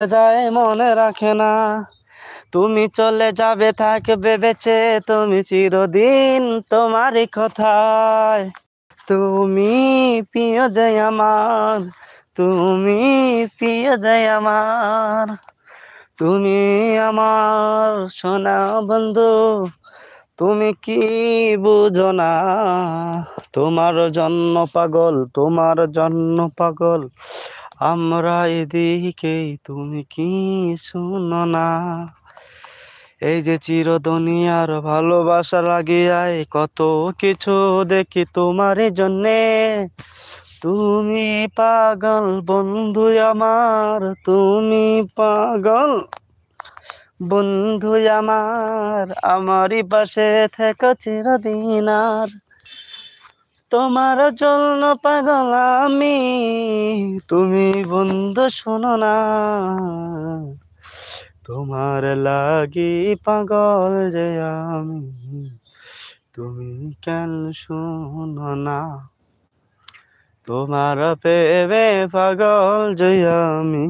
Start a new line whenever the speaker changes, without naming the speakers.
যায় মনে রাখে না, তুমি চলে যাবে থাকবে বেঁচে তুমি চিরদিন তোমারই কথায়। তুমি প্রিয় যে আমার, তুমি প্রিয় যে আমার, তুমি আমার সোনা বন্ধু, তুমি কি বুঝো না, তোমার জন্য পাগল, তোমার জন্য পাগল আমরা এদিকে, তুমি কি শুনো না। এই যে চির দুনিয়ার ভালোবাসা লাগিয়ায় কত কিছু দেখি তোমারই জন্যে, তুমি পাগল বন্ধু আমার, তুমি পাগল বন্ধু আমার, আমারই পাশে থেকো চিরদিন আর, তোমার জন্য পাগল আমি, তুমি বন্ধু শোনো না, তোমার লাগি পাগল যে আমি, তুমি কেন শোনো না, তোমার প্রেমে পাগল যে আমি।